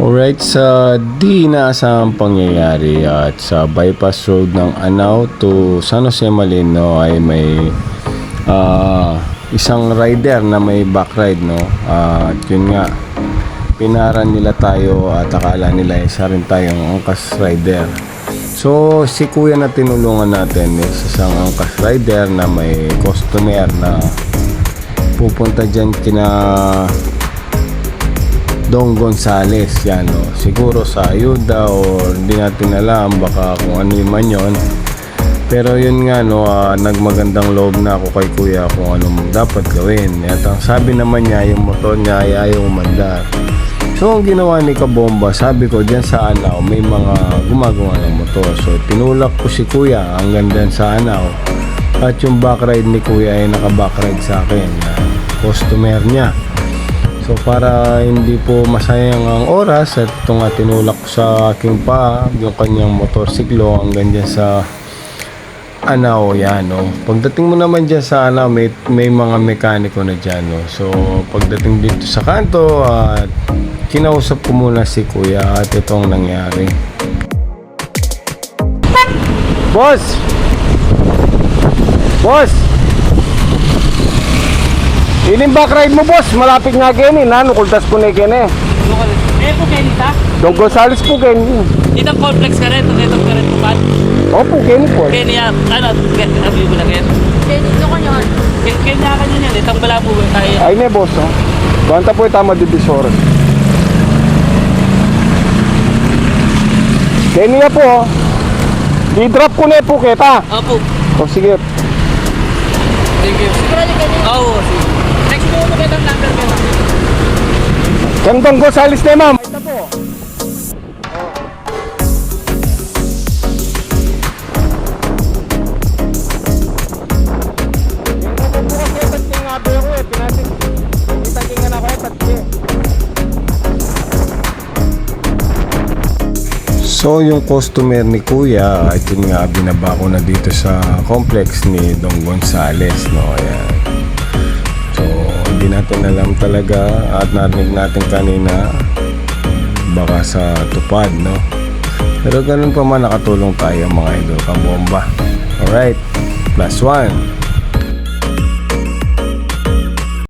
Alright, sa di inaasahang pangyayari at sa bypass road ng Anao to San Jose Malino ay may isang rider na may backride, no? At yun nga, pinaran nila tayo at akala nila isa rin tayong angkas rider. So si kuya na tinulungan natin is isang angkas rider na may customer na pupunta dyan kina Don Gonzales, yan, no? Siguro sa ayuda or hindi natin alam, baka kung ano man yun. Pero yun nga, no, nagmagandang loob na ako kay kuya kung anong dapat gawin. At ang sabi naman niya, yung motor niya ay ayaw umandar. So ang ginawa ni Kabomba, sabi ko dyan sa Anao may mga gumagawa ng motor. So tinulak ko si kuya hanggang dyan sa Anao. At yung backride ni kuya ay naka-backride sa akin, customer niya. So para hindi po masayang ang oras at ito nga tinulak ko sa aking paa yung kanyang motorsiklo hanggang dyan sa Anao, yan, no. Pagdating mo naman dyan sa Anao may mga mekaniko na dyan, no. So pagdating dito sa kanto at kinausap ko muna si kuya at itong nangyari. Boss! Boss! Ining backride mo, boss, malapit nga gini, nanukultas po na gini. Po Kenny ta? Don Gonzales po gini. Itong complex ka rin, itong ka rin po ba? Opo, gini po. Kenny, ano, abli mo lang yan? Kenny, ito kanyan. Kenny ka yan, itong bala po tayo. Ay ne, boss, no? Banta po itama divisor. Gini nga po, i-drop ko na po kita. Opo. O sige. Thank you. Sigurado Kenny. Oo, sige. Next mo mo kitang number ko. Kang Don Gonzales na, ma'am. Ito po. So yung customer ni kuya ay yun nga, binaba ko na dito sa complex ni Don Gonzales, no. Ayan. So hindi natin alam talaga at narinig natin kanina baka sa tupad, no. Pero ganun pa man, nakatulong tayo mga idol Kabomba. Alright, +1.